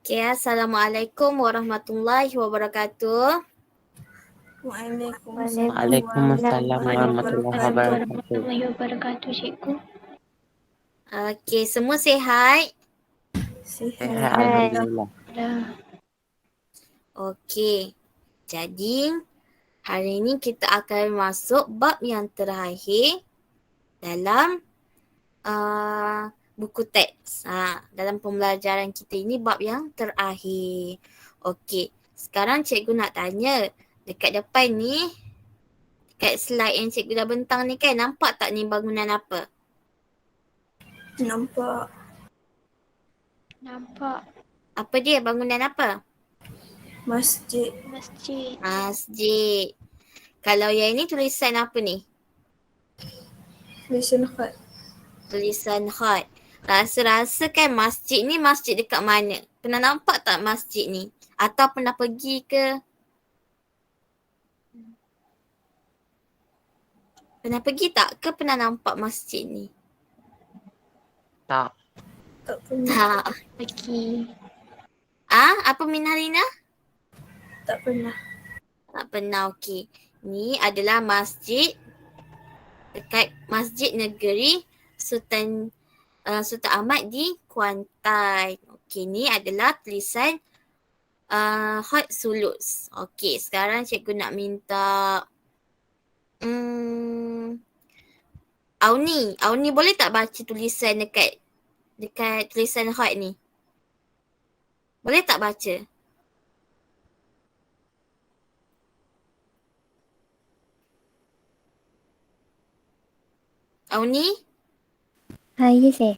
Okay, Assalamualaikum warahmatullahi wabarakatuh. Waalaikumsalam warahmatullahi wabarakatuh. Warahmatullahi wabarakatuh, cikgu. Okay, semua sihat? Sehat Alhamdulillah. Dah. Okay, jadi hari ini kita akan masuk bab yang terakhir dalam buku teks. Dalam pembelajaran kita ini bab yang terakhir. Okay, sekarang cikgu nak tanya dekat depan ni, dekat slide yang cikgu dah bentang ni kan, nampak tak ni bangunan apa? Nampak. Nampak Apa dia, bangunan apa? Masjid. masjid. Masjid. Kalau yang ini tulisan apa ni? Tulisan khat. Tulisan khat. Rasa-rasa kan masjid ni masjid dekat mana? Pernah nampak tak masjid ni? Atau pernah pergi ke? Pernah pergi tak ke pernah nampak masjid ni? Tak. Tak pernah. Tak. Pergi. Apa Minarina? Tak pernah. Tak pernah, okey. Ni adalah masjid dekat Masjid Negeri Sultan Ahmad di Kuantan. Okey, ni adalah tulisan Hot Sulus. Okey, sekarang cikgu nak minta Auni boleh tak baca tulisan dekat tulisan Hot ni? Boleh tak baca? Auni? Ya, saya.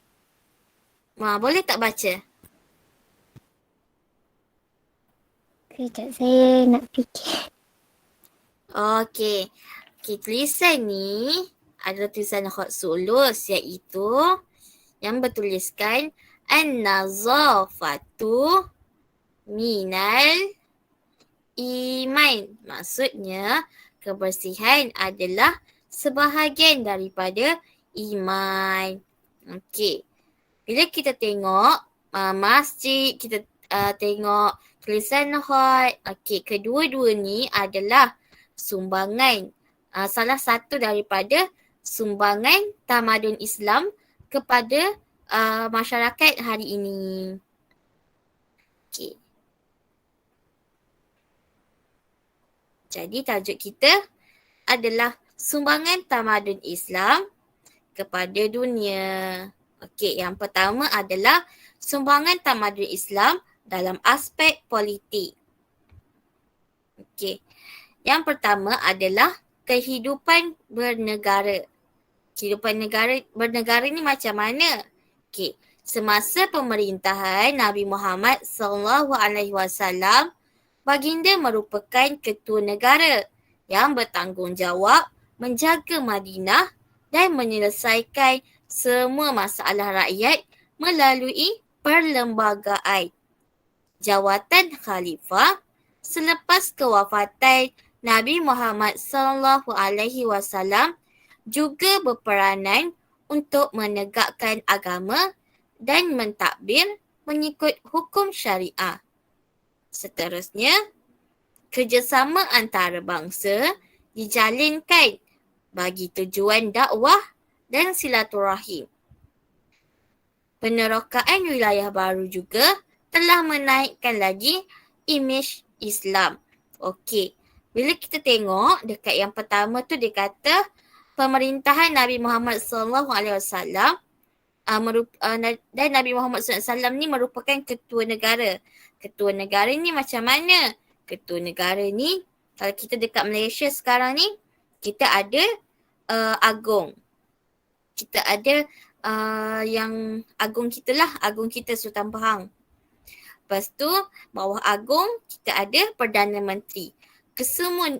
Boleh tak baca? Kejap, saya nak fikir. Okey. Okey, tulisan ni adalah tulisan Hot Sulus iaitu yang bertuliskan An-nazafatu minal iman. Maksudnya kebersihan adalah sebahagian daripada iman. Okey. Bila kita tengok masjid, kita tengok tulisan Hot. Okey, kedua-dua ni adalah sumbangan. Salah satu daripada sumbangan tamadun Islam kepada masyarakat hari ini. Okey. Jadi tajuk kita adalah sumbangan tamadun Islam kepada dunia. Okey, yang pertama adalah sumbangan tamadun Islam dalam aspek politik. Okey. Yang pertama adalah kehidupan bernegara. Kehidupan bernegara ni macam mana? Okey, semasa pemerintahan Nabi Muhammad SAW, baginda merupakan ketua negara yang bertanggungjawab menjaga Madinah dan menyelesaikan semua masalah rakyat melalui perlembagaan. Jawatan khalifah selepas kewafatan Nabi Muhammad SAW juga berperanan untuk menegakkan agama dan mentadbir mengikut hukum syariah. Seterusnya, kerjasama antarabangsa dijalinkan bagi tujuan dakwah dan silaturahim. Penerokaan wilayah baru juga telah menaikkan lagi imej Islam. Okey, bila kita tengok dekat yang pertama tu dia kata pemerintahan Nabi Muhammad SAW dan Nabi Muhammad SAW ni merupakan ketua negara. Ketua negara ni macam mana? Ketua negara ni kalau kita dekat Malaysia sekarang ni kita ada agung. Kita ada yang agung kita lah, agung kita Sultan Pahang. Lepas tu bawah agung kita ada Perdana Menteri. Kesemua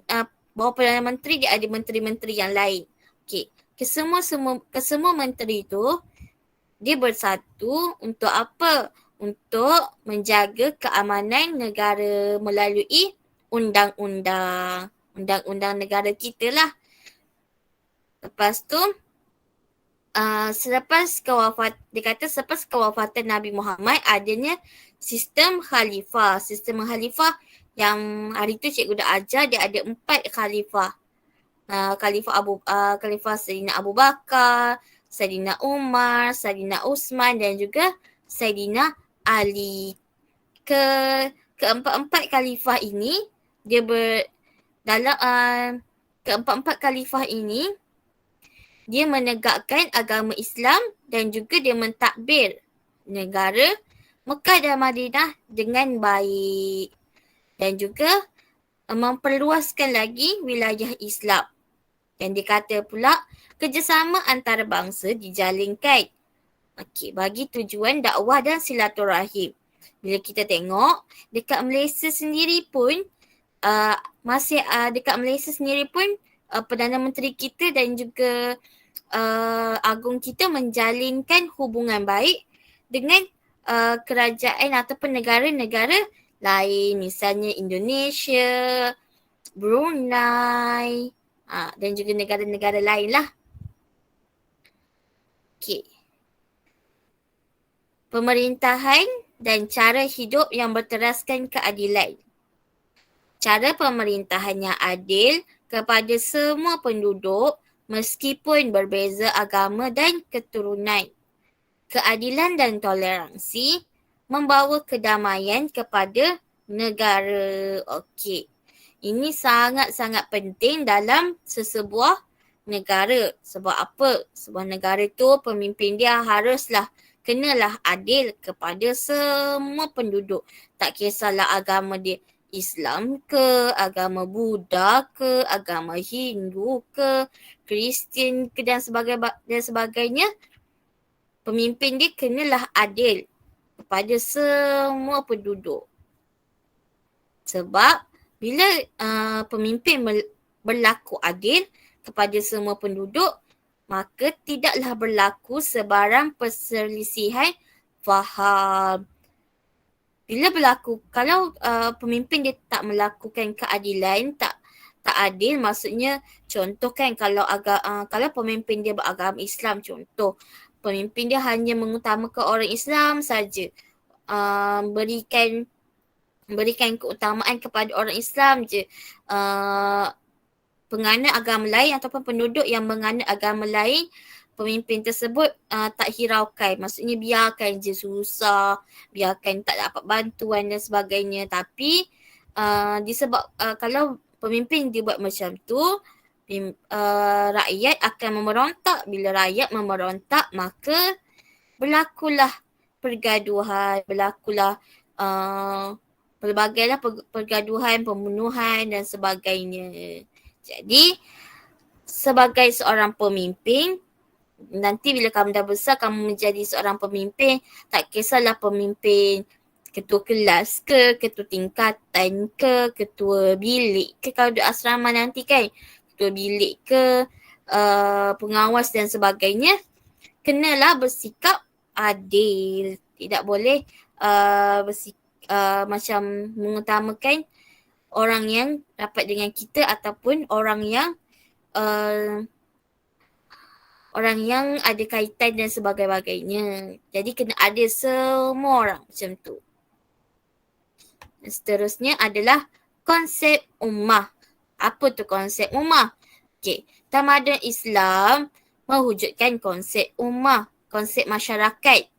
bawah Perdana Menteri dia ada menteri-menteri yang lain. Okey, kesemua menteri tu dia bersatu untuk apa? Untuk menjaga keamanan negara melalui undang-undang negara kita lah. Lepas tu selepas kewafatan Nabi Muhammad adanya sistem khalifah. Sistem khalifah yang hari tu cikgu dah ajar, dia ada 4 khalifah. Khalifah Sayyidina Abu Bakar, Sayyidina Umar, Sayyidina Uthman dan juga Sayyidina Ali. Keempat-empat khalifah ini dia keempat-empat khalifah ini dia menegakkan agama Islam dan juga dia mentadbir negara Mekah dan Madinah dengan baik dan juga memperluaskan lagi wilayah Islam. Dan dikata pula kerjasama antarabangsa dijalinkan. Okey, bagi tujuan dakwah dan silaturahim. Bila kita tengok dekat Malaysia sendiri pun Perdana Menteri kita dan juga Agung kita menjalinkan hubungan baik dengan kerajaan ataupun negara-negara lain, misalnya Indonesia, Brunei dan juga negara-negara lain lah. Okay. Pemerintahan dan cara hidup yang berteraskan keadilan. Cara pemerintahan yang adil kepada semua penduduk meskipun berbeza agama dan keturunan. Keadilan dan toleransi membawa kedamaian kepada negara. Okey. Ini sangat-sangat penting dalam sesebuah negara. Sebab apa? Sebuah negara tu pemimpin dia kenalah adil kepada semua penduduk. Tak kisahlah agama dia Islam ke, agama Buddha ke, agama Hindu ke, Kristian ke dan sebagainya. Pemimpin dia kenalah adil kepada semua penduduk. Sebab bila pemimpin berlaku adil kepada semua penduduk, maka tidaklah berlaku sebarang perselisihan faham. Bila berlaku, kalau pemimpin dia tak melakukan keadilan, tak adil, maksudnya contoh kan kalau pemimpin dia beragama Islam, contoh pemimpin dia hanya mengutamakan orang Islam saja, berikan keutamaan kepada orang Islam je, penganut agama lain ataupun penduduk yang menganut agama lain, pemimpin tersebut tak hiraukan. Maksudnya biarkan je susah, biarkan tak dapat bantuan dan sebagainya. Tapi kalau pemimpin dia buat macam tu, rakyat akan memerontak. Bila rakyat memerontak, maka berlakulah pergaduhan, berlakulah pelbagailah pergaduhan, pembunuhan dan sebagainya. Jadi, sebagai seorang pemimpin, nanti bila kamu dah besar, kamu menjadi seorang pemimpin, tak kisahlah pemimpin ketua kelas ke, ketua tingkatan ke, ketua bilik ke, kalau duduk asrama nanti kan, ketua bilik ke, pengawas dan sebagainya, kenalah bersikap adil. Tidak boleh macam mengutamakan orang yang rapat dengan kita ataupun orang yang ada kaitan dan sebagainya. Jadi kena ada semua orang macam tu. Dan seterusnya adalah konsep ummah. Apa tu konsep ummah? Okey, tamadun Islam mewujudkan konsep ummah, konsep masyarakat.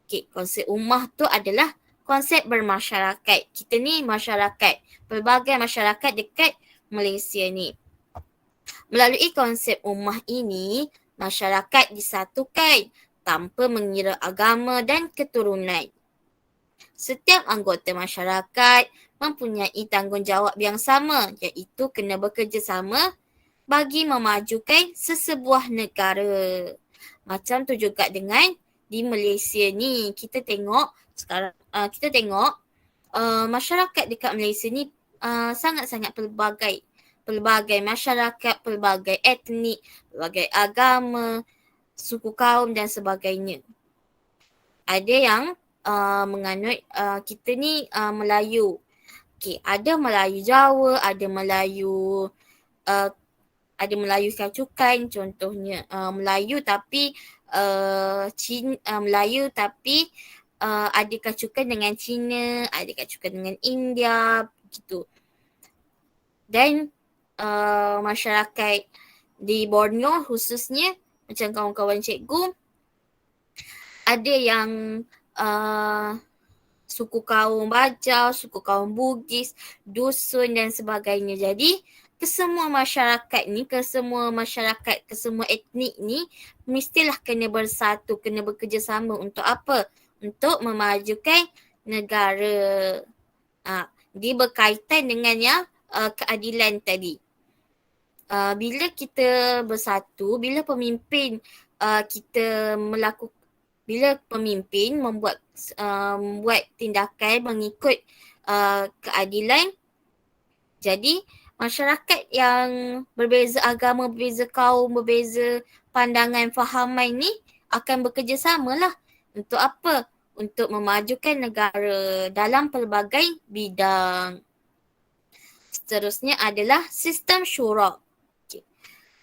Okey, konsep ummah tu adalah konsep bermasyarakat. Kita ni masyarakat, pelbagai masyarakat dekat Malaysia ni. Melalui konsep ummah ini, masyarakat disatukan tanpa mengira agama dan keturunan. Setiap anggota masyarakat mempunyai tanggungjawab yang sama, iaitu kena bekerjasama bagi memajukan sesebuah negara. Macam tu juga dengan di Malaysia ni. Kita tengok masyarakat dekat Malaysia ni sangat-sangat pelbagai masyarakat, pelbagai etnik, pelbagai agama, suku kaum dan sebagainya. Ada yang menganut kita ni Melayu. Okey, ada Melayu Jawa, ada Melayu Selcukan contohnya. Melayu tapi adakah cukai dengan China, adakah cukai dengan India, begitu. Dan masyarakat di Borneo khususnya, macam kawan-kawan cikgu, ada yang suku kaum Bajau, suku kaum Bugis, dusun dan sebagainya. Jadi kesemua masyarakat ni, kesemua etnik ni mestilah kena bersatu, kena bekerjasama untuk apa? Untuk memajukan negara. Dia berkaitan dengan yang keadilan tadi. Bila kita bersatu, bila pemimpin bila pemimpin membuat tindakan mengikut keadilan, jadi masyarakat yang berbeza agama, berbeza kaum, berbeza pandangan, fahaman ni akan bekerjasama lah. Untuk apa? Untuk memajukan negara dalam pelbagai bidang. Seterusnya adalah sistem syura.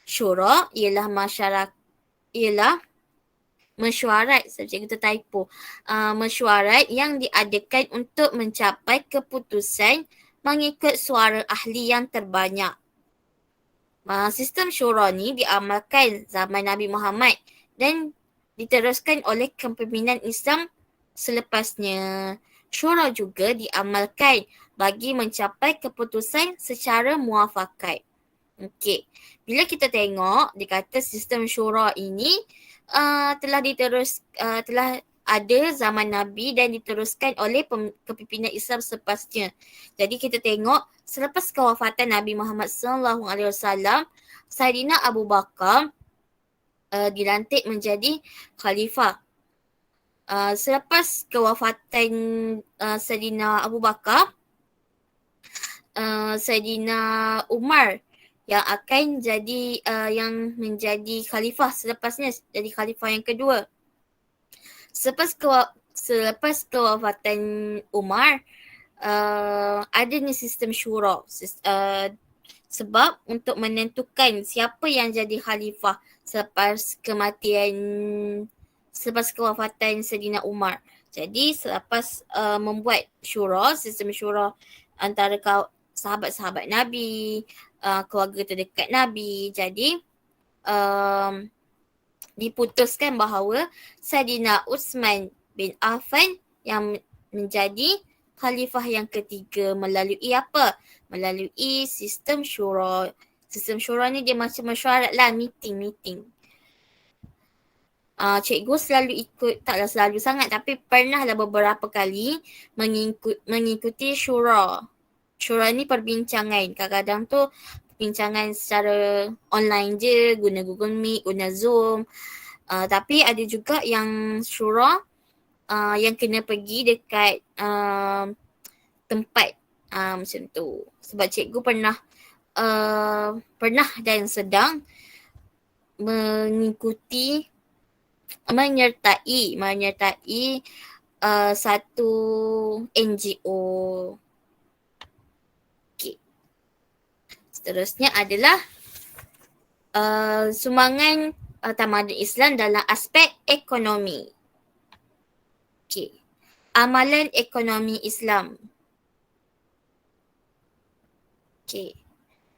Syura ialah mesyuarat, subjek kita typo. Mesyuarat yang diadakan untuk mencapai keputusan mengikut suara ahli yang terbanyak. Sistem syura ni diamalkan zaman Nabi Muhammad dan diteruskan oleh kepimpinan Islam selepasnya. Syura juga diamalkan bagi mencapai keputusan secara muafakat. Okey. Bila kita tengok, dikata sistem syura ini telah ada zaman Nabi dan diteruskan oleh kepimpinan Islam selepasnya. Jadi kita tengok selepas kewafatan Nabi Muhammad SAW, Saidina Abu Bakar dilantik menjadi khalifah. Selepas kewafatan Saidina Abu Bakar, Saidina Umar yang akan jadi yang menjadi khalifah selepasnya, jadi khalifah yang kedua. Selepas kewafatan Umar, adanya sistem syura, sebab untuk menentukan siapa yang jadi khalifah selepas kewafatan Saidina Umar. Jadi selepas membuat syura, sistem syura antara sahabat-sahabat Nabi, keluarga terdekat Nabi. Jadi diputuskan bahawa Saidina Uthman bin Affan yang menjadi khalifah yang ketiga melalui apa? Melalui sistem syura. Sistem syura ni dia macam mesyuarat lah, meeting. Cikgu selalu ikut, taklah selalu sangat tapi pernah lah beberapa kali mengikuti syura. Syura ni perbincangan. Kadang-kadang tu perbincangan secara online je, guna Google Meet, guna Zoom. Tapi ada juga yang syura yang kena pergi dekat tempat macam tu. Sebab cikgu pernah dan sedang menyertai satu NGO. Seterusnya adalah sumbangan tamadun Islam dalam aspek ekonomi. Okey. Amalan ekonomi Islam. Okey.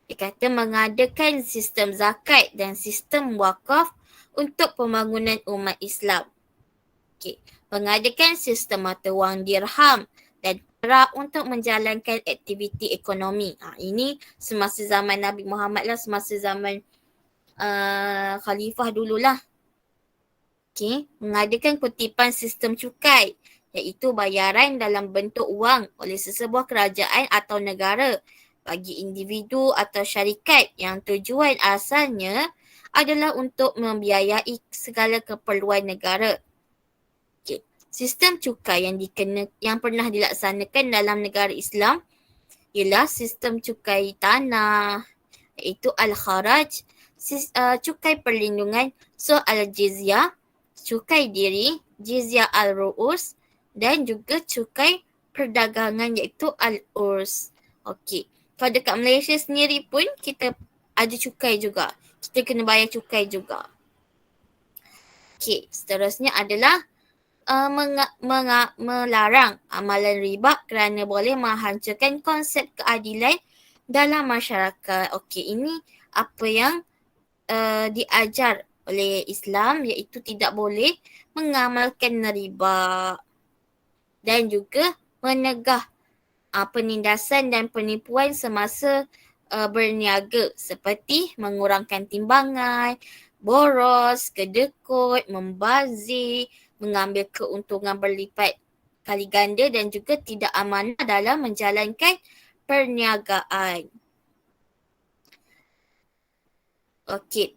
Dia kata mengadakan sistem zakat dan sistem wakaf untuk pembangunan umat Islam. Okey. Mengadakan sistem mata wang dirham dan perak untuk menjalankan aktiviti ekonomi. Ini semasa zaman Nabi Muhammad lah, semasa zaman khalifah dululah. Okey, mengadakan kutipan sistem cukai iaitu bayaran dalam bentuk wang oleh sesebuah kerajaan atau negara bagi individu atau syarikat yang tujuan asalnya adalah untuk membiayai segala keperluan negara. Sistem cukai yang pernah dilaksanakan dalam negara Islam ialah sistem cukai tanah, iaitu al-kharaj, cukai perlindungan, al-jizyah, cukai diri, jizyah al-ru'us dan juga cukai perdagangan iaitu al-urs. Okey. Kalau dekat Malaysia sendiri pun kita ada cukai juga. Kita kena bayar cukai juga. Okey, seterusnya adalah melarang amalan riba kerana boleh menghancurkan konsep keadilan dalam masyarakat. Okey, ini apa yang diajar oleh Islam, iaitu tidak boleh mengamalkan riba dan juga menegah penindasan dan penipuan semasa berniaga seperti mengurangkan timbangan, boros, kedekut, membazir, mengambil keuntungan berlipat kali ganda dan juga tidak amanah dalam menjalankan perniagaan. Okey.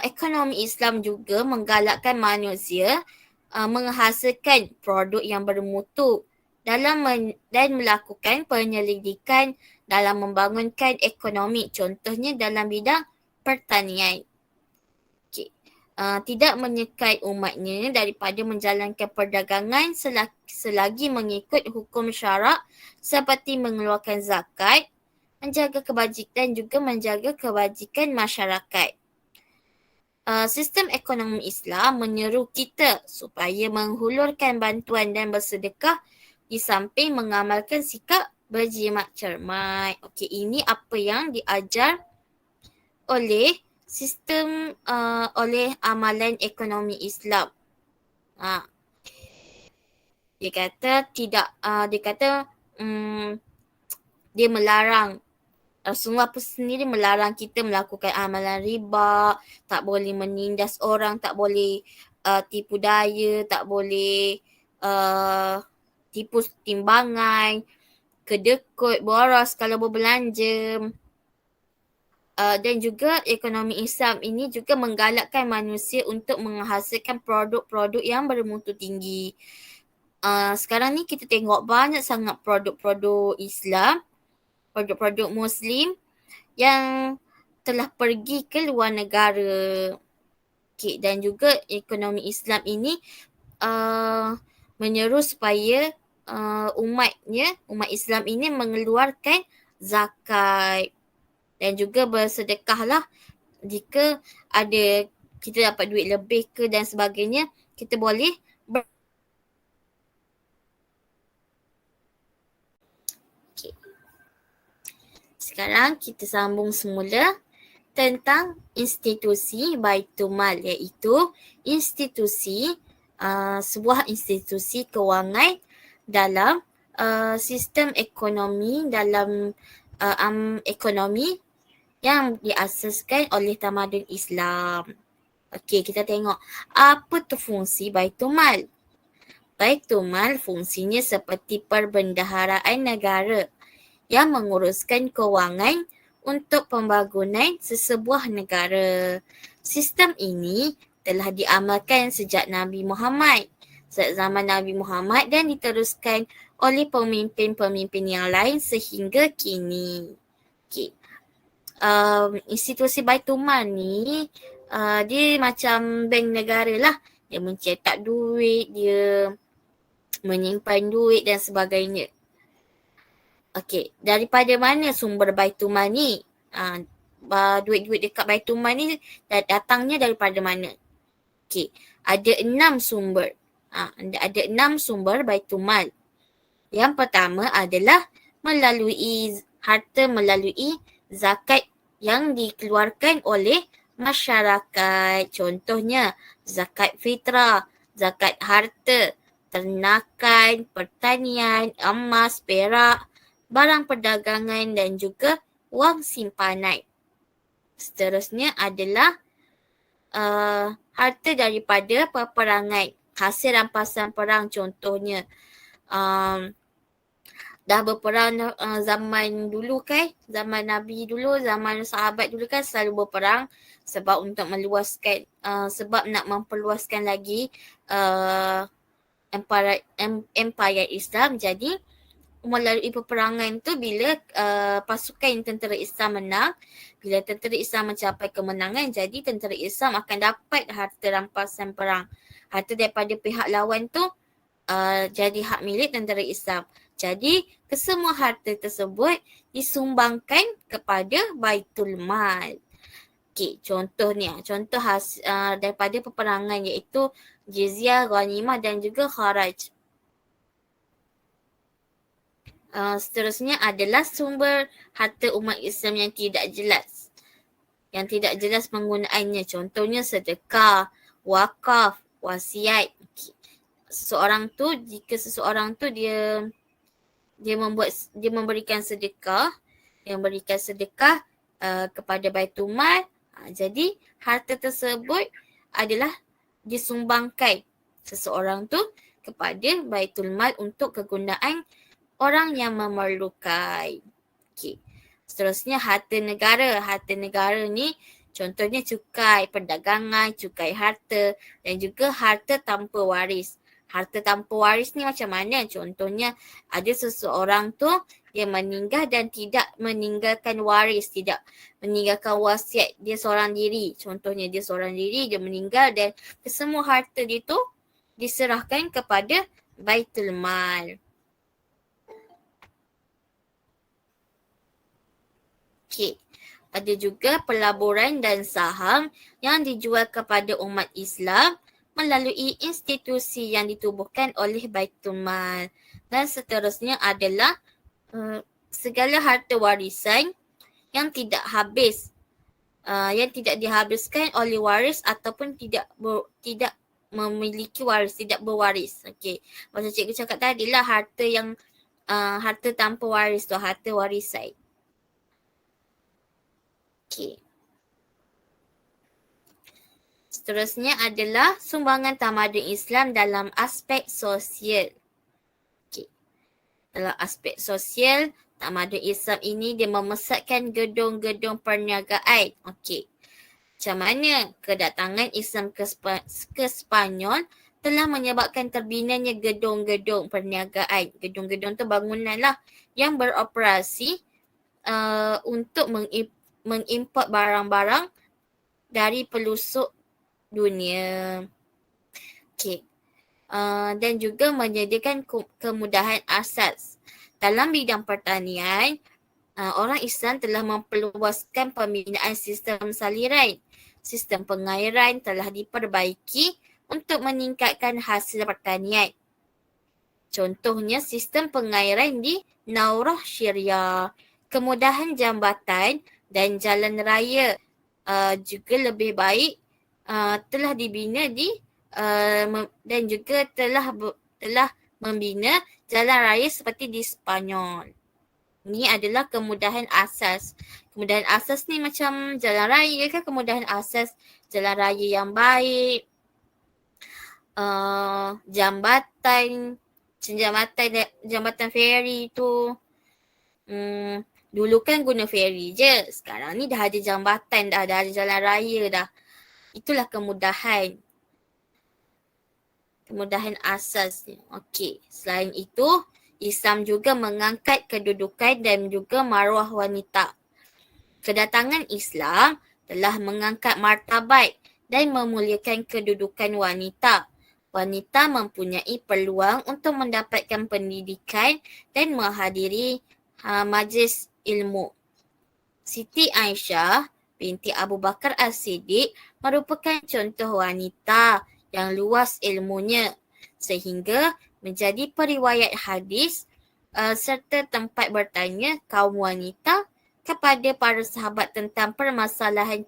Ekonomi Islam juga menggalakkan manusia menghasilkan produk yang bermutu dan melakukan penyelidikan dalam membangunkan ekonomi, contohnya dalam bidang pertanian. Okay. Tidak menyekat umatnya daripada menjalankan perdagangan selagi mengikut hukum syarak seperti mengeluarkan zakat, menjaga kebajikan dan juga menjaga kebajikan masyarakat. Sistem ekonomi Islam menyeru kita supaya menghulurkan bantuan dan bersedekah di samping mengamalkan sikap berjimat cermat. Okey, ini apa yang diajar oleh sistem oleh amalan ekonomi Islam. Dia kata dia melarang, Rasulullah pun sendiri melarang kita melakukan amalan riba, tak boleh menindas orang, tak boleh tipu daya, tak boleh tipu timbangan, kedekut, boros kalau berbelanja. Dan juga ekonomi Islam ini juga menggalakkan manusia untuk menghasilkan produk-produk yang bermutu tinggi. Sekarang ni kita tengok banyak sangat produk-produk Islam, produk-produk Muslim yang telah pergi ke luar negara. Okay, dan juga ekonomi Islam ini menyeru supaya umat Islam ini mengeluarkan zakat dan juga bersedekahlah jika ada kita dapat duit lebih ke dan sebagainya, kita boleh Sekarang kita sambung semula tentang institusi Baitul Mal, iaitu sebuah institusi kewangan dalam sistem ekonomi ekonomi yang diasaskan oleh tamadun Islam. Okey, kita tengok apa tu fungsi Baitul Mal. Baitul Mal fungsinya seperti perbendaharaan negara yang menguruskan kewangan untuk pembangunan sesebuah negara. Sistem ini telah diamalkan sejak Nabi Muhammad, zaman Nabi Muhammad dan diteruskan oleh pemimpin-pemimpin yang lain sehingga kini. Okay. Institusi Baitul Mal ni dia macam bank negara lah. Dia mencetak duit, dia menyimpan duit dan sebagainya. Okey, daripada mana sumber Baitul Mal ni? Duit-duit dekat Baitul Mal ni datangnya daripada mana? Okey, ada 6 sumber. Ada 6 sumber Baitul Mal. Yang pertama adalah melalui zakat yang dikeluarkan oleh masyarakat. Contohnya zakat fitrah, zakat harta, ternakan, pertanian, emas, perak, barang perdagangan dan juga wang simpanan. Seterusnya adalah harta daripada peperangan, hasil rampasan perang contohnya. Dah berperang zaman dulu kan, zaman Nabi dulu, zaman sahabat dulu kan selalu berperang sebab untuk meluaskan, sebab nak memperluaskan lagi empire Islam. Jadi melalui peperangan tu bila pasukan tentera Islam menang, bila tentera Islam mencapai kemenangan, jadi tentera Islam akan dapat harta rampasan perang. Harta daripada pihak lawan tu jadi hak milik tentera Islam. Jadi kesemua harta tersebut disumbangkan kepada Baitul Mal. Okey, contoh daripada peperangan iaitu jizyah, ghanimah dan juga kharaj. Seterusnya adalah sumber harta umat Islam yang tidak jelas. Yang tidak jelas penggunaannya. Contohnya sedekah, wakaf, wasiat. Okay. Jika seseorang tu dia memberikan sedekah, kepada Baitul Mal, jadi harta tersebut adalah disumbangkan seseorang tu kepada Baitul Mal untuk kegunaan orang yang memerlukan. Okey. Seterusnya harta negara. Harta negara ni contohnya cukai perdagangan, cukai harta dan juga harta tanpa waris. Harta tanpa waris ni macam mana? Contohnya ada seseorang tu dia meninggal dan tidak meninggalkan waris, tidak meninggalkan wasiat. Dia seorang diri. Contohnya dia seorang diri, dia meninggal dan semua harta dia tu diserahkan kepada Baitul Mal. Okay. Ada juga pelaburan dan saham yang dijual kepada umat Islam melalui institusi yang ditubuhkan oleh Baitul Mal. Dan seterusnya adalah segala harta warisan yang tidak habis, yang tidak dihabiskan oleh waris ataupun tidak memiliki waris, tidak berwaris. Okey. Macam cikgu cakap tadi lah, harta tanpa waris tu, harta warisan. Okay. Seterusnya adalah sumbangan tamadun Islam dalam aspek sosial. Okay. Dalam aspek sosial, tamadun Islam ini dia memesatkan gedung-gedung perniagaan. Okey. Macam mana kedatangan Islam ke Spanyol telah menyebabkan terbinanya gedung-gedung perniagaan. Gedung-gedung tu bangunan lah yang beroperasi untuk mengimport barang-barang dari pelosok dunia. Okay. Dan juga menyediakan kemudahan asas. Dalam bidang pertanian, orang Islam telah memperluaskan pembinaan sistem saliran. Sistem pengairan telah diperbaiki untuk meningkatkan hasil pertanian. Contohnya sistem pengairan di Naurah Syria. Kemudahan jambatan dan jalan raya juga lebih baik telah dibina dan juga telah membina jalan raya seperti di Spanyol. Ini adalah kemudahan asas. Kemudahan asas ni macam jalan raya kan, kemudahan asas jalan raya yang baik, jambatan feri tu. Dulu kan guna feri je. Sekarang ni dah ada jambatan dah ada jalan raya dah. Itulah kemudahan. Kemudahan asasnya. Okey. Selain itu, Islam juga mengangkat kedudukan dan juga maruah wanita. Kedatangan Islam telah mengangkat martabat dan memuliakan kedudukan wanita. Wanita mempunyai peluang untuk mendapatkan pendidikan dan menghadiri majlis ilmu. Siti Aisyah binti Abu Bakar As-Siddiq merupakan contoh wanita yang luas ilmunya sehingga menjadi periwayat hadis serta tempat bertanya kaum wanita kepada para sahabat tentang permasalahan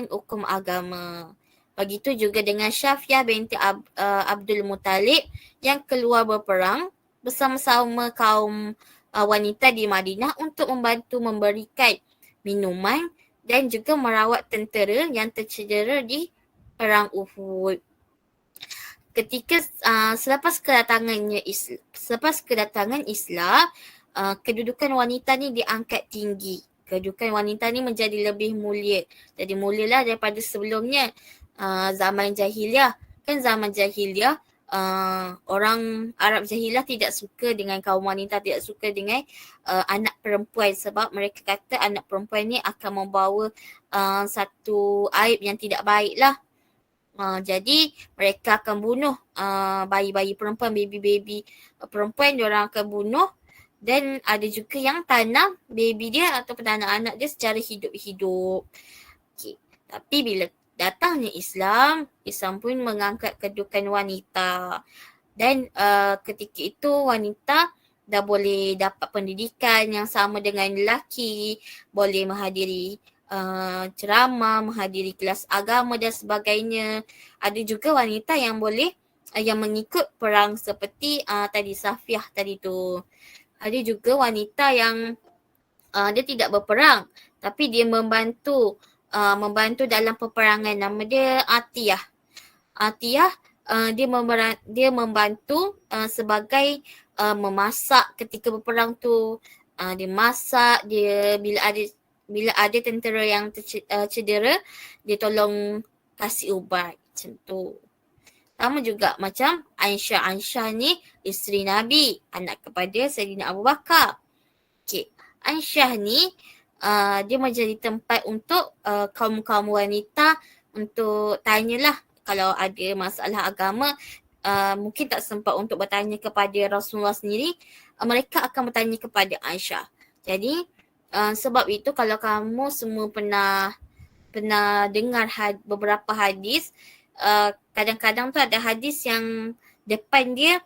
hukum agama. Begitu juga dengan Syafiah binti Abdul Muttalib yang keluar berperang bersama-sama kaum wanita di Madinah untuk membantu memberikan minuman dan juga merawat tentera yang tercedera di perang Uhud. Selepas kedatangan Islam, kedudukan wanita ni diangkat tinggi. Kedudukan wanita ni menjadi lebih mulia. Jadi mulialah daripada sebelumnya. Zaman jahiliah. Kan zaman jahiliah orang Arab jahiliah tidak suka dengan kaum wanita, tidak suka dengan anak perempuan sebab mereka kata anak perempuan ni akan membawa satu aib yang tidak baik lah. Jadi mereka akan bunuh bayi-bayi perempuan, baby-baby perempuan, diorang akan bunuh Dan ada juga yang tanam baby dia ataupun anak-anak dia secara hidup-hidup. Okay. Tapi bila datangnya Islam pun mengangkat kedudukan wanita. Dan ketika itu wanita dah boleh dapat pendidikan yang sama dengan lelaki, boleh menghadiri ceramah, menghadiri kelas agama dan sebagainya. Ada juga wanita yang boleh yang mengikut perang seperti tadi Safiah tadi tu. Ada juga wanita yang dia tidak berperang tapi dia membantu dalam peperangan. Nama dia Atiyah. Dia membantu sebagai memasak ketika berperang tu. Dia masak, dia bila ada tentera yang cedera, dia tolong kasih ubat macam tu. Sama juga macam Aisyah ni isteri Nabi, anak kepada Sayyidina Abu Bakar. Okay. Aisyah ni dia menjadi tempat untuk kaum-kaum wanita untuk tanyalah kalau ada masalah agama. Mungkin tak sempat untuk bertanya kepada Rasulullah sendiri, mereka akan bertanya kepada Aisyah. Jadi sebab itu kalau kamu semua pernah dengar beberapa hadis, kadang-kadang tu ada hadis yang depan dia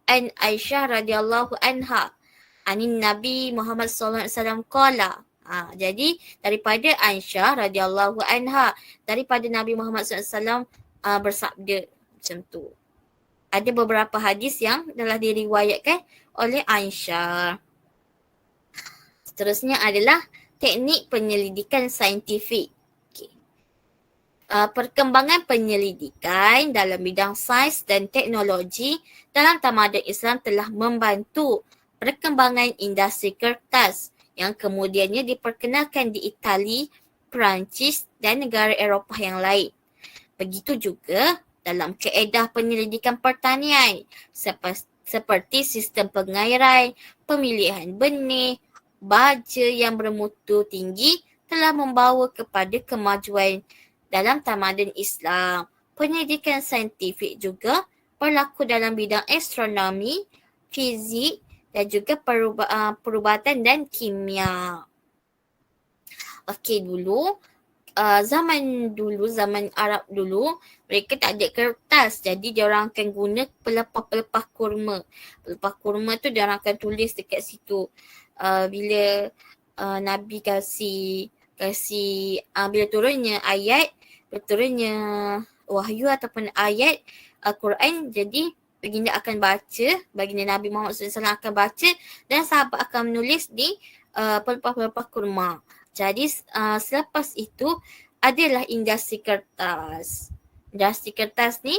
an Aisyah radhiyallahu anha anin Nabi Muhammad sallallahu alaihi wasallam qala. Jadi daripada Aisyah radhiyallahu anha, daripada Nabi Muhammad sallallahu alaihi wasallam bersabda macam tu. Ada beberapa hadis yang telah diriwayatkan oleh Aisyah. Seterusnya adalah teknik penyelidikan saintifik. Perkembangan penyelidikan dalam bidang sains dan teknologi dalam tamadun Islam telah membantu perkembangan industri kertas yang kemudiannya diperkenalkan di Itali, Perancis dan negara Eropah yang lain. Begitu juga dalam kaedah penyelidikan pertanian seperti sistem pengairan, pemilihan benih, baja yang bermutu tinggi telah membawa kepada kemajuan dalam tamadun Islam. Penyelidikan saintifik juga berlaku dalam bidang astronomi, fizik dan juga perubatan dan kimia. Okey, zaman Arab dulu, mereka tak ada kertas. Jadi diorang akan guna pelepah-pelepah kurma. Pelepah kurma tu diorang akan tulis dekat situ. Bila Nabi kasih bila turunnya wahyu ataupun ayat Al-Quran, jadi baginda akan baca, baginda Nabi Muhammad SAW akan baca dan sahabat akan menulis di pelepah-pelepah kurma. Jadi selepas itu adalah industri kertas. Industri kertas ni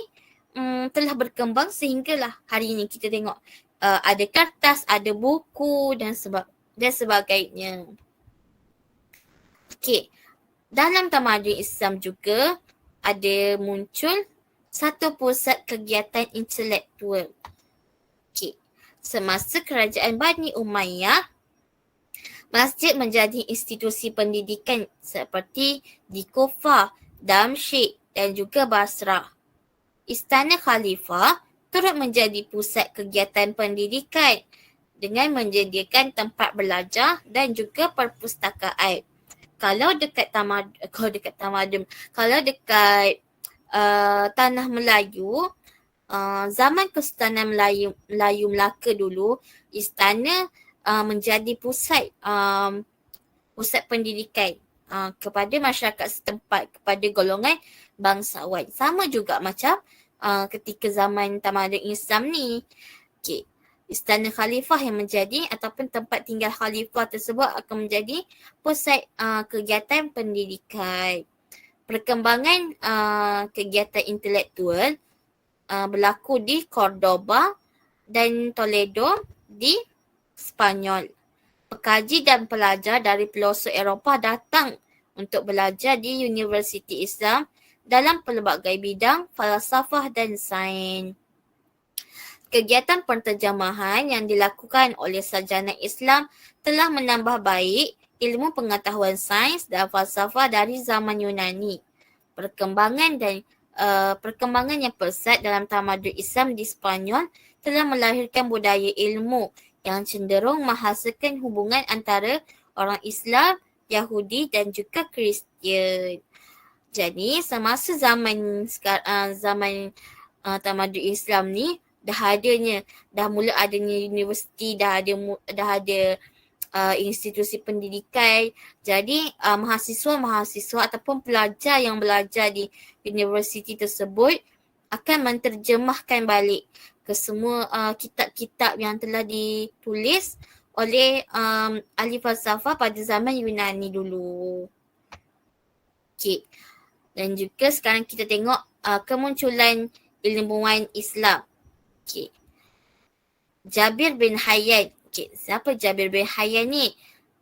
telah berkembang sehinggalah hari ini kita tengok ada kertas, ada buku dan sebagainya. Okey. Dalam tamadun Islam juga ada muncul satu pusat kegiatan intelektual. Okey. Semasa kerajaan Bani Umayyah, masjid menjadi institusi pendidikan seperti di Kufah, Damsyik dan juga Basrah. Istana Khalifah turut menjadi pusat kegiatan pendidikan dengan menyediakan tempat belajar dan juga perpustakaan. Kalau dekat Tanah Melayu, zaman Kesultanan Melayu Melaka dulu, istana menjadi pusat pendidikan kepada masyarakat setempat, kepada golongan bangsawan. Sama juga macam ketika zaman tamadun Islam ni. Okay. Istana Khalifah yang menjadi ataupun tempat tinggal Khalifah tersebut akan menjadi pusat kegiatan pendidikan. Perkembangan kegiatan intelektual berlaku di Cordoba dan Toledo di Spanyol. Pekaji dan pelajar dari pelosok Eropah datang untuk belajar di Universiti Islam dalam pelbagai bidang falsafah dan sains. Kegiatan penterjemahan yang dilakukan oleh sarjana Islam telah menambah baik ilmu pengetahuan sains dan falsafah dari zaman Yunani. Perkembangan yang pesat dalam tamadun Islam di Spanyol telah melahirkan budaya ilmu yang cenderung menghasilkan hubungan antara orang Islam, Yahudi dan juga Kristian. Jadi semasa zaman tamadun Islam ni dah mula adanya universiti, dah ada institusi pendidikan. Jadi mahasiswa ataupun pelajar yang belajar di universiti tersebut akan menterjemahkan balik ke semua kitab-kitab yang telah ditulis oleh ahli falsafah pada zaman Yunani dulu. Okay. Dan juga sekarang kita tengok kemunculan ilmuwan Islam. Okay. Jabir bin Hayyan. Okay. Siapa Jabir bin Hayyan ni?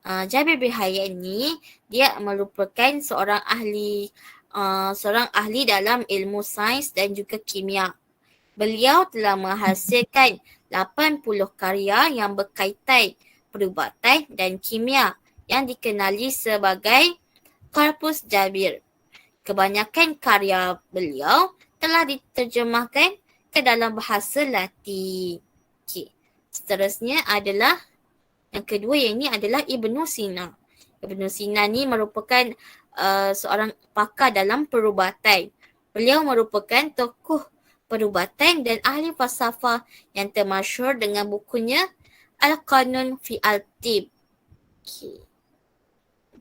Jabir bin Hayyan ni dia merupakan seorang ahli dalam ilmu sains dan juga kimia. Beliau telah menghasilkan 80 karya yang berkaitan perubatan dan kimia yang dikenali sebagai Korpus Jabir. Kebanyakan karya beliau telah diterjemahkan ke dalam bahasa Latin. Okay. Seterusnya adalah yang kedua, yang ini adalah Ibnu Sina. Ibnu Sina ni merupakan seorang pakar dalam perubatan. Beliau merupakan tokoh perubatan dan ahli falsafah yang termasyhur dengan bukunya Al-Qanun fi Al-Tib. Okay.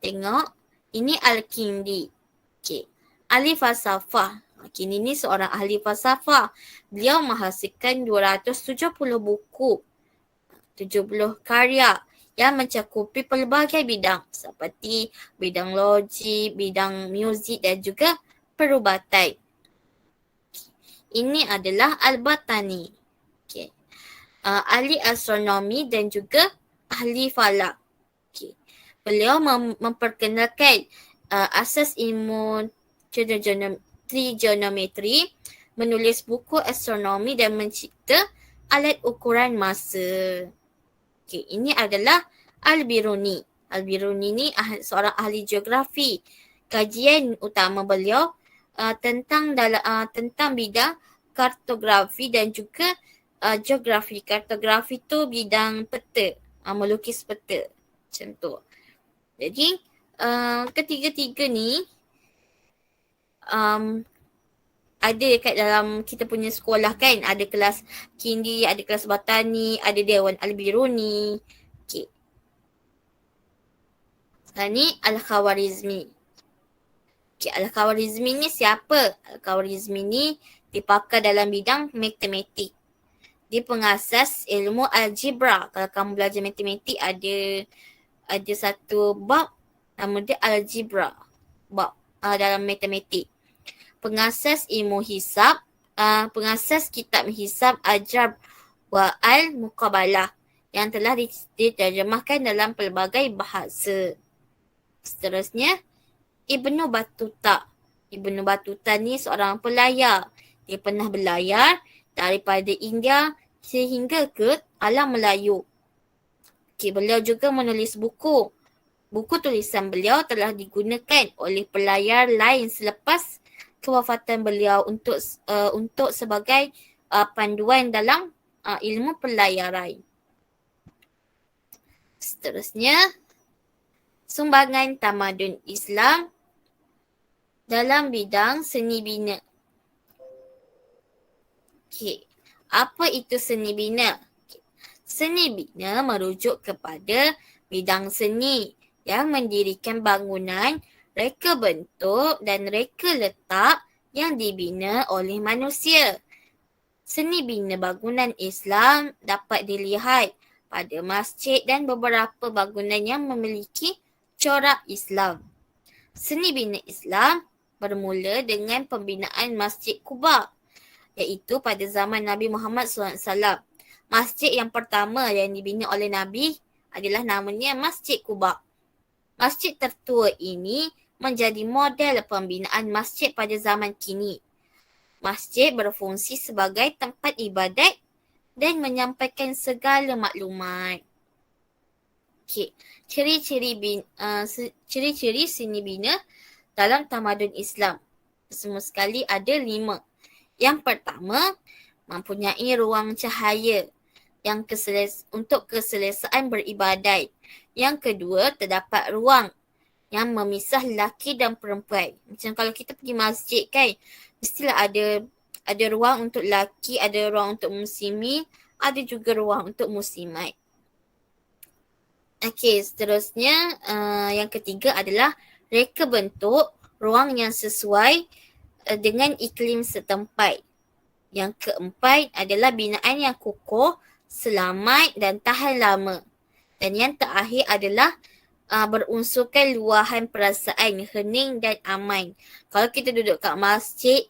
Tengok, ini Al-Kindi. Okay. Ahli falsafah. Kini ni seorang ahli falsafah. Beliau menghasilkan 270 buku, 70 karya yang mencakupi pelbagai bidang seperti bidang logik, bidang muzik dan juga perubatan. Ini adalah Al-Battani. Okay. Ahli astronomi dan juga ahli falak. Okay. Beliau memperkenalkan asas ilmu trigonometri, menulis buku astronomi dan mencipta alat ukuran masa. Okay, ini adalah Al-Biruni. Al-Biruni ni seorang ahli geografi. Kajian utama beliau tentang bidang kartografi dan juga geografi. Kartografi tu bidang peta, melukis peta. Macam tu. Jadi ketiga-tiga ni ada dekat dalam kita punya sekolah kan, ada kelas Kindi, ada kelas Battani, ada Dewan Al-Biruni. Okay. Sekarang ni Al-Khawarizmi. Okay, Al-Khawarizmi ni siapa? Al-Khawarizmi ni dipakar dalam bidang matematik. Dia pengasas ilmu algebra. Kalau kamu belajar matematik ada satu bab nama dia algebra. Bab dalam matematik. Pengasas ilmu hisab, pengasas kitab hisab Ajar wa Al-Muqabalah yang telah diterjemahkan dalam pelbagai bahasa. Seterusnya, Ibnu Battuta. Ibnu Battuta ni seorang pelayar. Dia pernah berlayar daripada India sehingga ke alam Melayu. Okay, beliau juga menulis buku. Buku tulisan beliau telah digunakan oleh pelayar lain selepas kewafatan beliau untuk sebagai panduan dalam ilmu pelayaran. Seterusnya, sumbangan tamadun Islam dalam bidang seni bina. Okay. Apa itu seni bina? Okay. Seni bina merujuk kepada bidang seni yang mendirikan bangunan, reka bentuk dan reka letak yang dibina oleh manusia. Seni bina bangunan Islam dapat dilihat pada masjid dan beberapa bangunan yang memiliki corak Islam. Seni bina Islam bermula dengan pembinaan Masjid Quba, iaitu pada zaman Nabi Muhammad SAW. Masjid yang pertama yang dibina oleh Nabi adalah namanya Masjid Quba. Masjid tertua ini menjadi model pembinaan masjid pada zaman kini. Masjid berfungsi sebagai tempat ibadat dan menyampaikan segala maklumat. Okay. Ciri-ciri seni bina dalam tamadun Islam. Semua sekali ada 5. Yang pertama, mempunyai ruang cahaya yang untuk keselesaan beribadat. Yang kedua, terdapat ruang yang memisah lelaki dan perempuan. Macam kalau kita pergi masjid kan, mestilah ada ruang untuk lelaki, ada ruang untuk muslimi, ada juga ruang untuk muslimat. Okey, seterusnya yang ketiga adalah reka bentuk ruang yang sesuai dengan iklim setempat. Yang keempat adalah binaan yang kukuh, selamat dan tahan lama. Dan yang terakhir adalah berunsurkan luahan perasaan, hening dan aman. Kalau kita duduk kat masjid,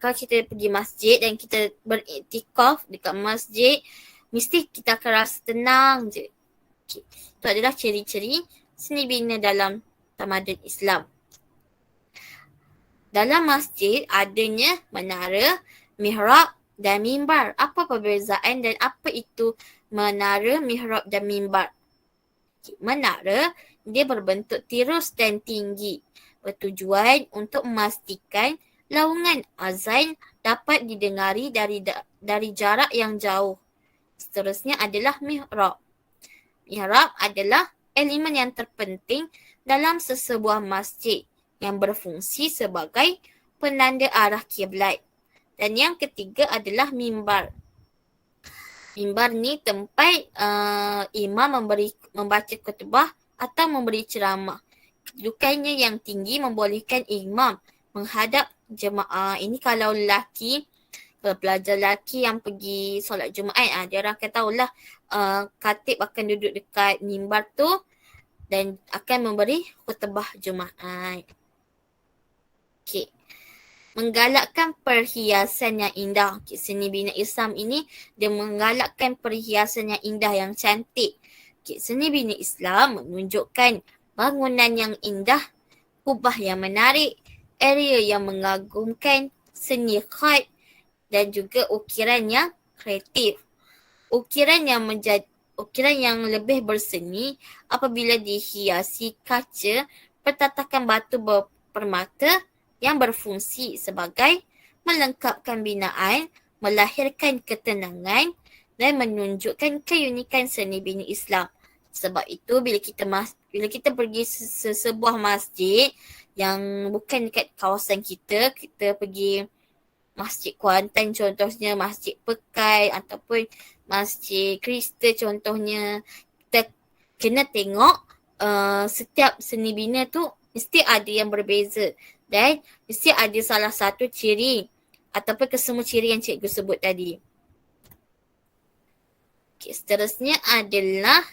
kalau kita pergi masjid dan kita beriktikaf dekat masjid, mesti kita akan rasa tenang je. Okay. Itu adalah ciri-ciri seni bina dalam tamadun Islam. Dalam masjid adanya menara, mihrab dan mimbar. Apa perbezaan dan apa itu menara, mihrab dan mimbar? Menara, dia berbentuk tirus dan tinggi, bertujuan untuk memastikan laungan azan dapat didengari dari jarak yang jauh. Seterusnya adalah mihrab. Mihrab adalah elemen yang terpenting dalam sesebuah masjid yang berfungsi sebagai penanda arah kiblat. Dan yang ketiga adalah mimbar. Mimbar ni tempat imam membaca khutbah atau memberi ceramah. Kedudukannya yang tinggi membolehkan imam menghadap jemaah. Ini kalau lelaki, pelajar lelaki yang pergi solat Jumaat, dia orang akan tahulah khatib akan duduk dekat mimbar tu dan akan memberi khutbah Jumaat. Okey. Menggalakkan perhiasan yang indah. Okay, seni bina Islam ini dia menggalakkan perhiasan yang indah, yang cantik. Okay, seni bina Islam menunjukkan bangunan yang indah, kubah yang menarik, area yang mengagumkan, seni khat dan juga ukiran yang kreatif. Ukiran yang lebih berseni apabila dihiasi kaca, pertatakan batu berpermata yang berfungsi sebagai melengkapkan binaan, melahirkan ketenangan dan menunjukkan keunikan seni bina Islam. Sebab itu bila kita pergi sebuah masjid yang bukan dekat kawasan kita pergi Masjid Kuantan contohnya, Masjid Pekai ataupun Masjid Kristen contohnya, kita kena tengok setiap seni bina tu mesti ada yang berbeza. Dan mesti ada salah satu ciri ataupun kesemua ciri yang cikgu sebut tadi. Okay, seterusnya adalah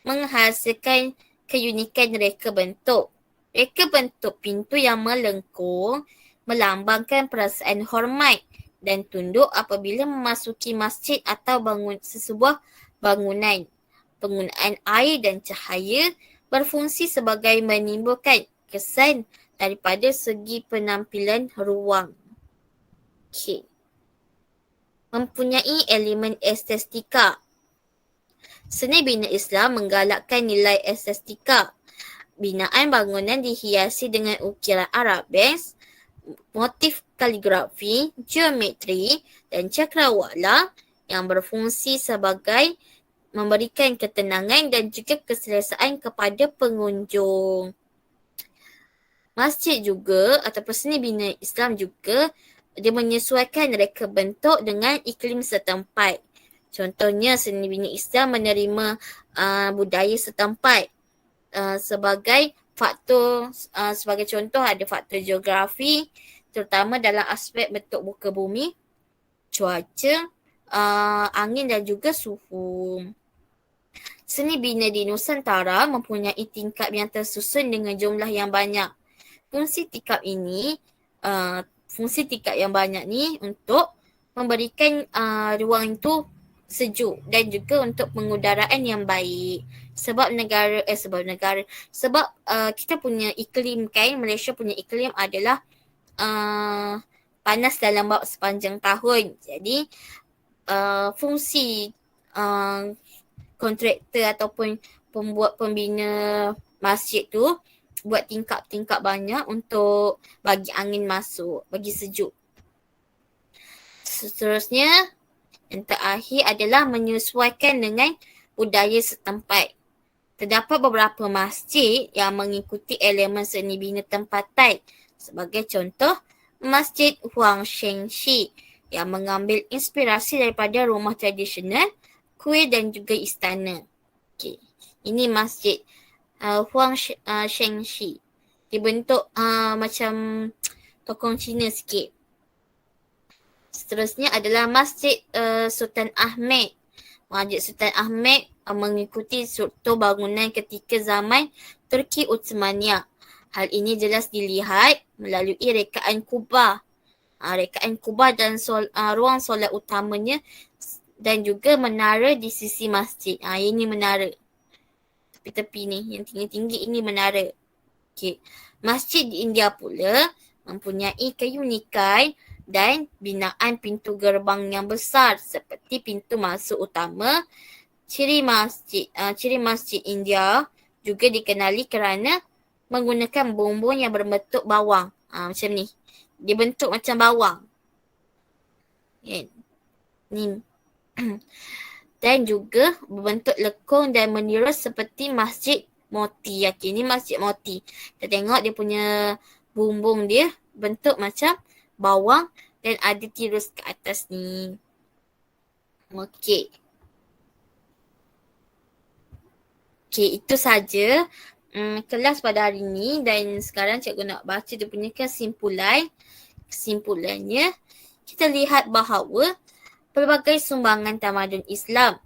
menghasilkan keunikan reka bentuk. Reka bentuk pintu yang melengkung melambangkan perasaan hormat dan tunduk apabila memasuki masjid atau sesebuah bangunan. Penggunaan air dan cahaya berfungsi sebagai menimbulkan kesan daripada segi penampilan ruang. Okay. Mempunyai elemen estetika. Seni bina Islam menggalakkan nilai estetika. Binaan bangunan dihiasi dengan ukiran arabes, motif kaligrafi, geometri dan cakrawala yang berfungsi sebagai memberikan ketenangan dan juga keselesaan kepada pengunjung. Masjid juga ataupun seni bina Islam juga dia menyesuaikan reka bentuk dengan iklim setempat. Contohnya seni bina Islam menerima budaya setempat sebagai faktor, sebagai contoh ada faktor geografi terutama dalam aspek bentuk muka bumi, cuaca, angin dan juga suhu. Seni bina di Nusantara mempunyai tingkap yang tersusun dengan jumlah yang banyak. Fungsi tingkap yang banyak ni untuk memberikan ruang itu sejuk dan juga untuk pengudaraan yang baik. Sebab kita punya iklim kan, Malaysia punya iklim adalah panas dalam sepanjang tahun. Jadi fungsi kontraktor ataupun pembina masjid tu buat tingkap-tingkap banyak untuk bagi angin masuk, bagi sejuk. Seterusnya, yang terakhir adalah menyesuaikan dengan budaya setempat. Terdapat beberapa masjid yang mengikuti elemen seni bina tempatan. Sebagai contoh, Masjid Huangshengxi yang mengambil inspirasi daripada rumah tradisional, kuil dan juga istana. Okay. Ini Masjid Huangshengxi. Dibentuk macam tokong Cina sikit. Seterusnya adalah Masjid Sultan Ahmed. Masjid Sultan Ahmed mengikuti struktur bangunan ketika zaman Turki Uthmaniyah. Hal ini jelas dilihat melalui rekaan Kubah. Rekaan Kubah dan ruang solat utamanya dan juga menara di sisi masjid. Ini menara. Tepi-tepi ni, yang tinggi-tinggi ini menara. Okay. Masjid di India pula mempunyai keunikan dan binaan pintu gerbang yang besar seperti pintu masuk utama. Ciri masjid India juga dikenali kerana menggunakan bumbung yang berbentuk bawang. Macam ni. Dia bentuk macam bawang. Ni. Dan juga berbentuk lekung dan menirus seperti Masjid Moti. Ini Masjid Moti. Kita tengok dia punya bumbung dia bentuk macam bawang dan ada tirus ke atas ni. Okey. Okey, itu saja kelas pada hari ni dan sekarang cikgu nak baca dia punya kesimpulan. Kesimpulannya, kita lihat bahawa pelbagai sumbangan tamadun Islam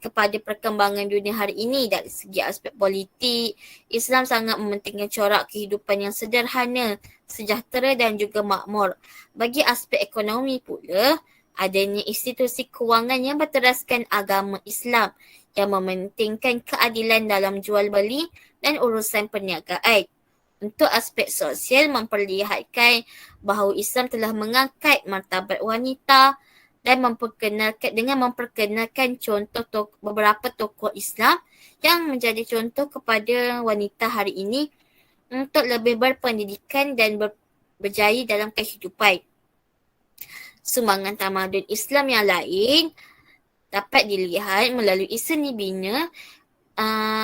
kepada perkembangan dunia hari ini dari segi aspek politik, Islam sangat mementingkan corak kehidupan yang sederhana, sejahtera dan juga makmur. Bagi aspek ekonomi pula, adanya institusi kewangan yang berteraskan agama Islam yang mementingkan keadilan dalam jual beli dan urusan perniagaan. Untuk aspek sosial memperlihatkan bahawa Islam telah mengangkat martabat wanita dan memperkenalkan contoh beberapa tokoh Islam yang menjadi contoh kepada wanita hari ini untuk lebih berpendidikan dan berjaya dalam kehidupan. Sumbangan tamadun Islam yang lain dapat dilihat melalui seni bina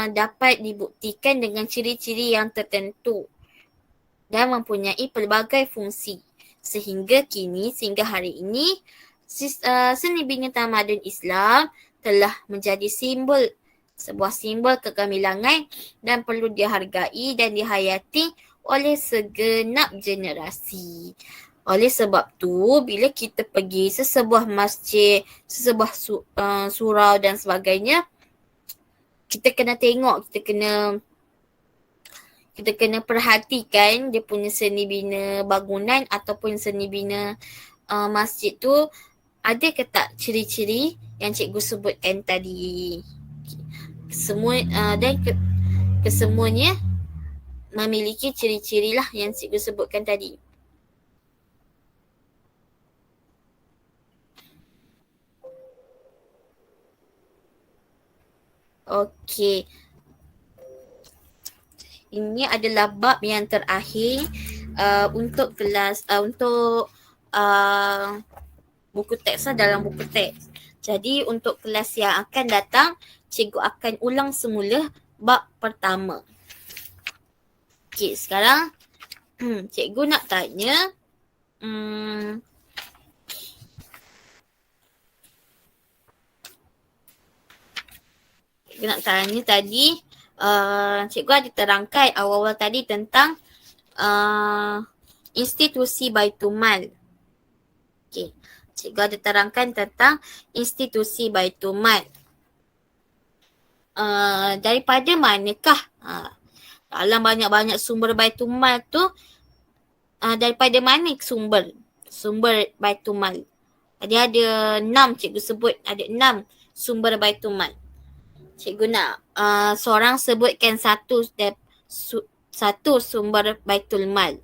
dapat dibuktikan dengan ciri-ciri yang tertentu dan mempunyai pelbagai fungsi. Sehingga hari ini seni bina tamadun Islam telah menjadi sebuah simbol kegemilangan dan perlu dihargai dan dihayati oleh segenap generasi. Oleh sebab tu, bila kita pergi sesebuah masjid, sesebuah surau dan sebagainya, kita kena tengok, kita kena perhatikan dia punya seni bina bangunan ataupun seni bina masjid tu ada ke tak ciri-ciri yang cikgu sebutkan tadi. Kesemuanya memiliki ciri-ciri lah yang cikgu sebutkan tadi. Okey. Ini adalah bab yang terakhir untuk kelas buku teks dalam buku teks. Jadi untuk kelas yang akan datang, cikgu akan ulang semula bab pertama. Okey, sekarang cikgu nak tanya tadi cikgu ada terangkan awal-awal tadi tentang institusi Baitul Mal. Okey, cikgu ada terangkan tentang institusi Baitul Mal. Daripada manakah dalam banyak-banyak sumber Baitul Mal tu, daripada mana sumber Baitul Mal? Tadi ada 6 cikgu sebut, ada 6 sumber Baitul Mal. Cikgu nak seorang sebutkan satu sumber Baitul Mal.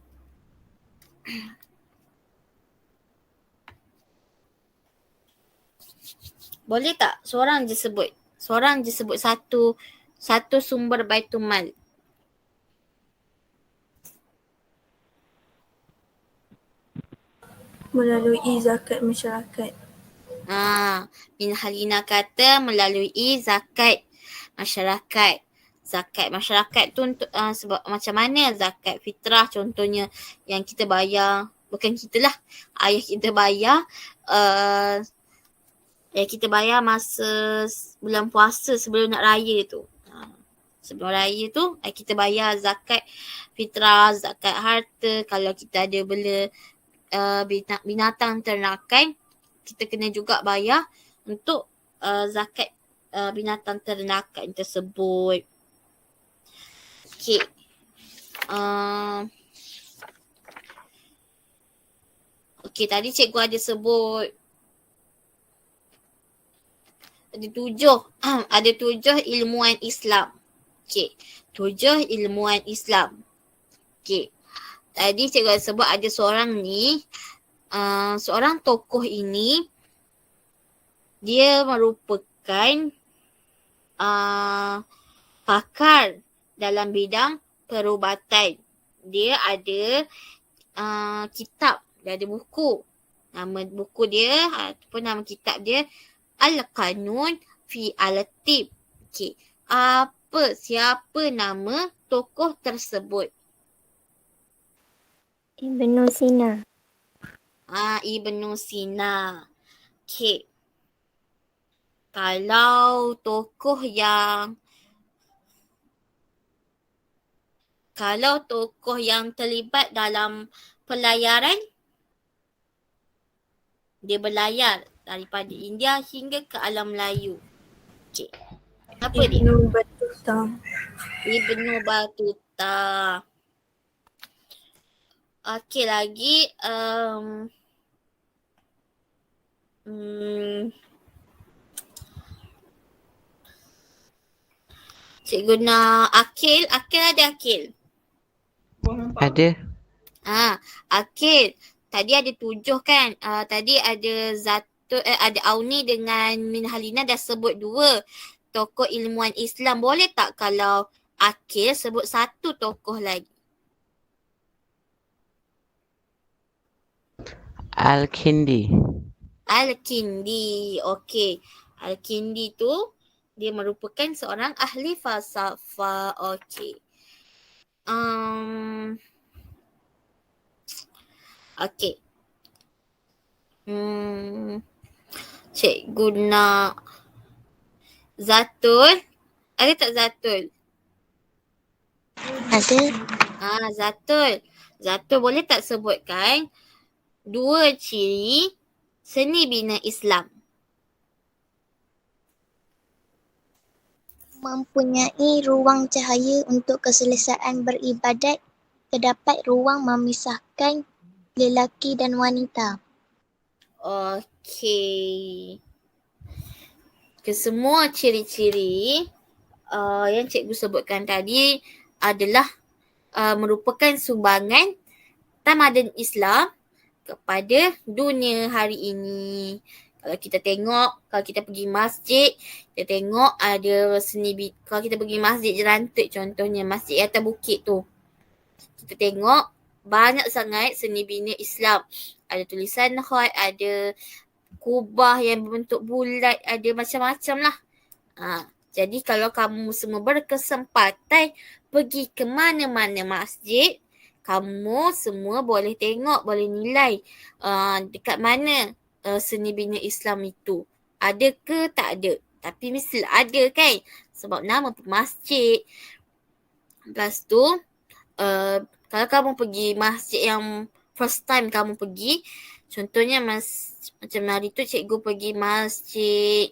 Boleh tak seorang je sebut satu sumber Baitul Mal. Melalui zakat masyarakat. Minhalina kata melalui zakat masyarakat. Zakat masyarakat tu untuk sebab macam mana zakat fitrah contohnya yang kita bayar, bukan kita lah, ayah kita bayar kita bayar masa bulan puasa sebelum nak raya tu. Sebelum raya tu kita bayar zakat fitrah, zakat harta. Kalau kita ada bela binatang ternakan, kita kena juga bayar untuk zakat binatang ternakan tersebut. Okey. Okey, tadi cikgu ada sebut ada tujuh ilmuwan Islam. Okey, tujuh ilmuwan Islam. Okey. Tadi cikgu ada sebut ada seorang ni, seorang tokoh ini dia merupakan pakar dalam bidang perubatan. Dia ada kitab, dia ada buku. Nama buku dia ataupun nama kitab dia Al-Qanun fi Al-Tib. Okey. Siapa nama tokoh tersebut? Ibnu Sina. Ibnu Sina. Okey. Kalau tokoh yang terlibat dalam pelayaran, dia berlayar daripada India hingga ke alam Melayu. Okey. Apa dia? Ibnu Battuta. Ibnu Battuta. Okey, lagi cikgu nak Akil. Akil ada Akil? Ada. Akil. Tadi ada 7 kan? Tadi ada ada Auni dengan Minhalina dah sebut 2 tokoh ilmuwan Islam. Boleh tak kalau Akil sebut 1 tokoh lagi? Al-Kindi. Al-Kindi. Okey. Al-Kindi tu dia merupakan seorang ahli falsafah. Okey. Okey. Cikgu nak Zatul. Ada tak Zatul? Ada. Zatul. Zatul boleh tak sebutkan 2 ciri seni bina Islam? Mempunyai ruang cahaya untuk keselesaan beribadat, terdapat ruang memisahkan lelaki dan wanita. Okey. Kesemua ciri-ciri yang cikgu sebutkan tadi adalah merupakan sumbangan tamadun Islam kepada dunia hari ini. Kalau kita tengok, kalau kita pergi masjid, kita tengok ada kalau kita pergi masjid Jerantuk contohnya, masjid atas bukit tu. Kita tengok banyak sangat seni bina Islam. Ada tulisan khat, ada kubah yang berbentuk bulat, ada macam-macam lah. Jadi kalau kamu semua berkesempatan pergi ke mana-mana masjid, kamu semua boleh tengok, boleh nilai dekat mana seni bina Islam itu. Ada ke tak ada? Tapi mesti ada kan? Sebab nama pun masjid. Lepas tu, kalau kamu pergi masjid yang first time kamu pergi, contohnya macam hari tu cikgu pergi masjid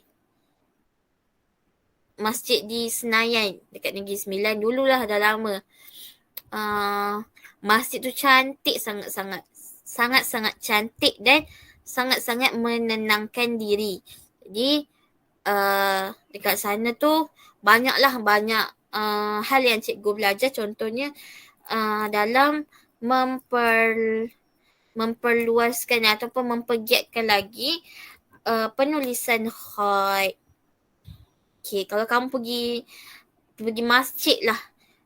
di Senayan dekat Negeri Sembilan. Dululah, dah lama. Masjid tu cantik sangat-sangat cantik dan sangat-sangat menenangkan diri. Jadi dekat sana tu banyak hal yang cikgu belajar, contohnya dalam memperluaskan ataupun mempergiatkan lagi penulisan khat. Okey, kalau kamu pergi masjid lah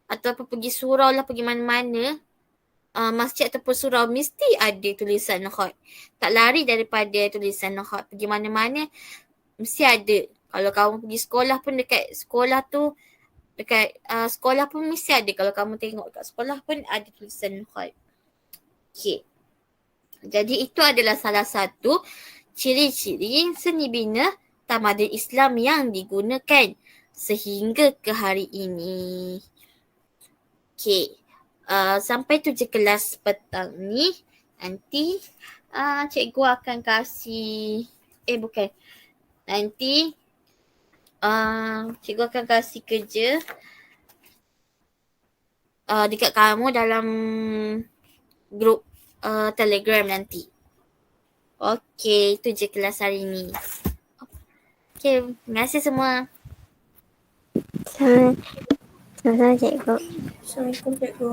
ataupun pergi surau lah, pergi mana-mana, masjid ataupun surau mesti ada tulisan khat. Tak lari daripada tulisan khat. Pergi mana-mana mesti ada. Kalau kamu pergi sekolah pun dekat sekolah tu, dekat sekolah pun mesti ada. Kalau kamu tengok kat sekolah pun ada tulisan khat. Okay. Jadi itu adalah salah satu ciri-ciri seni bina tamadun Islam yang digunakan sehingga ke hari ini. Okay. Sampai tu je kelas petang ni. Nanti cikgu akan kasih, bukan. Nanti cikgu akan kasih kerja dekat kamu dalam grup Telegram nanti. Okay, itu je kelas hari ni. Okay, terima kasih semua. Sama-sama cikgu. Assalamualaikum cikgu.